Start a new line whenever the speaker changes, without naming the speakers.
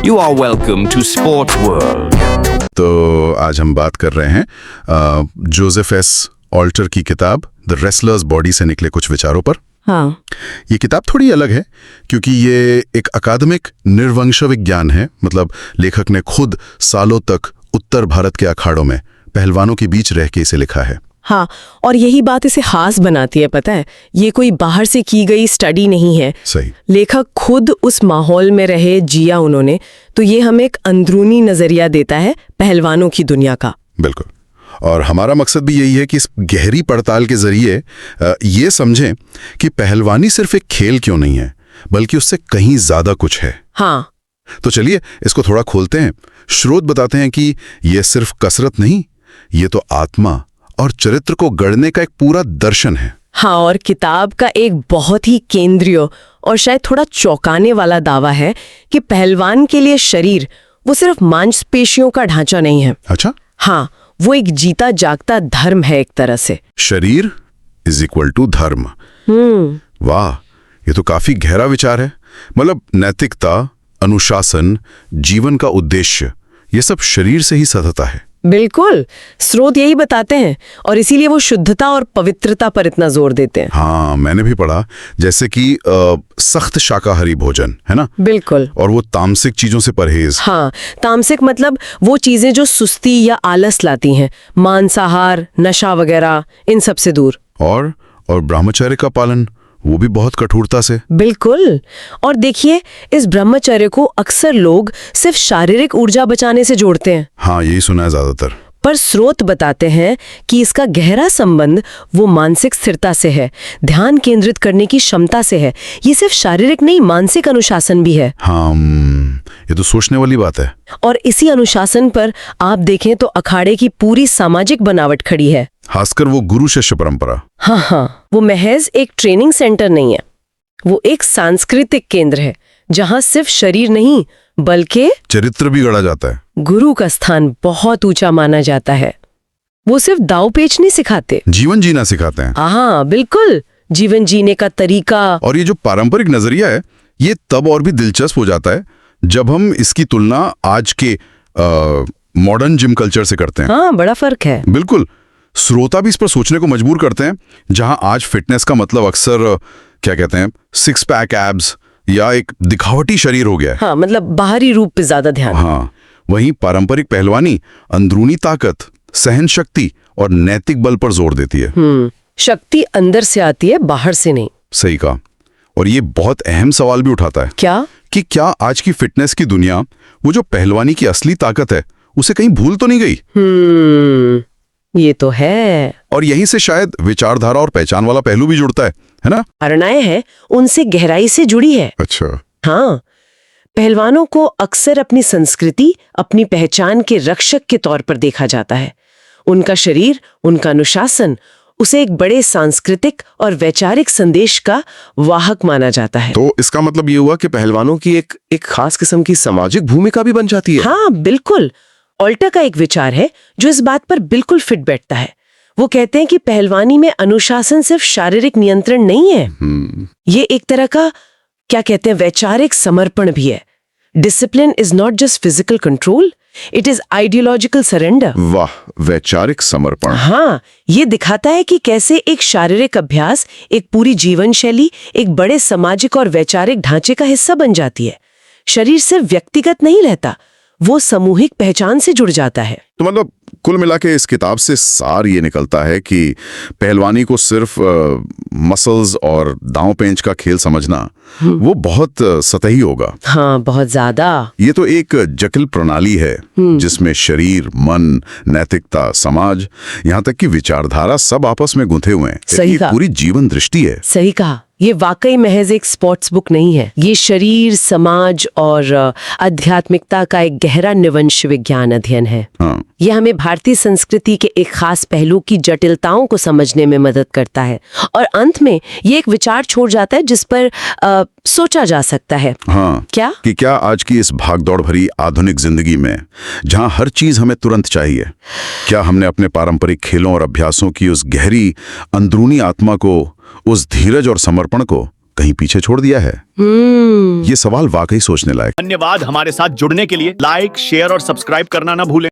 You are welcome to Sports World.
तो आज हम बात कर रहे हैं जोसेफ एस ऑल्टर की किताब द रेसलर्स बॉडी से निकले कुछ विचारों पर।
हाँ।
ये किताब थोड़ी अलग है क्योंकि ये एक अकादमिक निर्वंश विज्ञान है। मतलब लेखक ने खुद सालों तक उत्तर भारत के अखाड़ों में पहलवानों के बीच रह के इसे लिखा है।
हाँ, और यही बात इसे खास बनाती है, पता है, ये कोई बाहर से की गई स्टडी नहीं है।
सही।
लेखक खुद उस माहौल में रहे, जिया उन्होंने, तो ये हमें एक अंदरूनी नजरिया देता है पहलवानों की दुनिया का।
बिल्कुल। और हमारा मकसद भी यही है कि इस गहरी पड़ताल के जरिए ये समझें कि पहलवानी सिर्फ एक खेल क्यों नहीं है, बल्कि उससे कहीं ज्यादा कुछ है।
हाँ।
तो चलिए इसको थोड़ा खोलते हैं। स्रोत बताते हैं कि ये सिर्फ कसरत नहीं, ये तो आत्मा और चरित्र को गढ़ने का एक पूरा दर्शन है।
हाँ, और किताब का एक बहुत ही केंद्रीय और शायद थोड़ा चौंकाने वाला दावा है कि पहलवान के लिए शरीर वो सिर्फ मांसपेशियों का ढांचा नहीं है।
अच्छा।
हाँ, वो एक जीता जागता धर्म है एक तरह से।
शरीर इज इक्वल टू धर्म। वाह, ये तो काफी गहरा विचार है। मतलब नैतिकता, अनुशासन, जीवन का उद्देश्य, ये सब शरीर से ही सधता है।
बिल्कुल, स्रोत यही बताते हैं और इसीलिए वो शुद्धता और पवित्रता पर इतना जोर देते हैं।
हाँ, मैंने भी पढ़ा, जैसे कि सख्त शाकाहारी भोजन, है ना?
बिल्कुल।
और वो तामसिक चीजों से परहेज।
हाँ, तामसिक मतलब वो चीजें जो सुस्ती या आलस लाती हैं, मांसाहार, नशा वगैरह, इन सब से दूर।
और ब्रह्मचर्य का पालन, वो भी बहुत कठोरता से।
बिल्कुल। और देखिए, इस ब्रह्मचर्य को अक्सर लोग सिर्फ शारीरिक ऊर्जा बचाने से जोड़ते हैं।
हाँ, यही सुना है ज्यादातर।
पर स्रोत बताते हैं कि इसका गहरा संबंध वो मानसिक स्थिरता से है, ध्यान केंद्रित करने की क्षमता से है। ये सिर्फ शारीरिक नहीं, मानसिक अनुशासन भी है।
हाँ, ये तो सोचने वाली बात है।
और इसी अनुशासन पर आप देखें तो अखाड़े की पूरी सामाजिक बनावट खड़ी है,
खासकर वो गुरु शिष्य परंपरा।
हाँ, वो महज एक ट्रेनिंग सेंटर नहीं है, वो एक सांस्कृतिक केंद्र है जहाँ सिर्फ शरीर नहीं बल्कि
चरित्र भी गढ़ा जाता है।
गुरु का स्थान बहुत ऊंचा माना जाता है। वो सिर्फ दाव पेच नहीं सिखाते,
जीवन जीना सिखाते हैं।
हाँ बिल्कुल, जीवन जीने का तरीका।
और ये जो पारंपरिक नजरिया है, ये तब और भी दिलचस्प हो जाता है जब हम इसकी तुलना आज के मॉडर्न जिम कल्चर से करते हैं।
हाँ, बड़ा फर्क है।
बिल्कुल। श्रोता भी इस पर सोचने को मजबूर करते हैं, जहां आज फिटनेस का मतलब अक्सर क्या कहते हैं, 6 पैक एब्स या एक दिखावटी शरीर हो गया है।
हाँ, मतलब बाहरी रूप पे ज्यादा ध्यान।
हाँ, वहीं पारंपरिक पहलवानी अंदरूनी ताकत, सहन शक्ति और नैतिक बल पर जोर देती है।
शक्ति अंदर से आती है, बाहर से नहीं।
सही कहा। और ये बहुत अहम सवाल भी उठाता है।
क्या?
कि क्या आज की फिटनेस की दुनिया वो जो पहलवानी की असली ताकत है उसे कहीं भूल तो नहीं गई?
ये तो है।
और यहीं से शायद विचारधारा और पहचान वाला पहलू भी जुड़ता है ना?
धारणाएं हैं, उनसे गहराई से जुड़ी है।
अच्छा।
हाँ, पहलवानों को अक्सर अपनी संस्कृति, अपनी पहचान के रक्षक के तौर पर देखा जाता है। उनका शरीर, उनका अनुशासन उसे एक बड़े सांस्कृतिक और वैचारिक संदेश का वाहक माना जाता है।
तो इसका मतलब ये हुआ कि पहलवानों की एक खास किस्म की सामाजिक भूमिका भी बन जाती है।
हाँ बिल्कुल। ऑल्टर का एक विचार है जो इस बात पर बिल्कुल फिट बैठता है। वो कहते हैं कि पहलवानी में अनुशासन सिर्फ शारीरिक नियंत्रण नहीं है, ये एक तरह का, क्या कहते हैं, वैचारिक समर्पण भी है। Discipline is not just physical control, it is ideological surrender.
वाह, वैचारिक समर्पण।
हाँ, ये दिखाता है कि कैसे एक शारीरिक अभ्यास एक पूरी जीवन शैली, एक बड़े सामाजिक और वैचारिक ढांचे का हिस्सा बन जाती है। शरीर सिर्फ व्यक्तिगत नहीं रहता, वो सामूहिक पहचान से जुड़ जाता है।
तो मतलब कुल मिला के इस किताब से सार ये निकलता है कि पहलवानी को सिर्फ मसल्स और दांव पेंच का खेल समझना वो बहुत सतही होगा।
हाँ, बहुत ज्यादा।
ये तो एक जटिल प्रणाली है जिसमें शरीर, मन, नैतिकता, समाज, यहाँ तक कि विचारधारा सब आपस में गुंथे हुए हैं।
सही कहा।
पूरी जीवन दृष्टि है।
सही कहा। ये वाकई महज एक स्पोर्ट्स बुक नहीं है, ये शरीर, समाज और आध्यात्मिकता का एक गहरा निवंश विज्ञान अध्ययन है।
हाँ।
ये हमें भारतीय संस्कृति के एक खास पहलू की जटिलताओं को समझने में मदद करता है और अंत में ये एक विचार छोड़ जाता है जिस पर सोचा जा सकता है।
हाँ, क्या आज की इस भागदौड़ भरी आधुनिक जिंदगी में, जहां हर चीज हमें तुरंत चाहिए, क्या हमने अपने पारंपरिक खेलों और अभ्यासों की उस गहरी अंदरूनी आत्मा को, उस धीरज और समर्पण को कहीं पीछे छोड़ दिया है? ये सवाल वाकई सोचने लायक।
धन्यवाद। हमारे साथ जुड़ने के लिए लाइक, शेयर और सब्सक्राइब करना ना भूलें।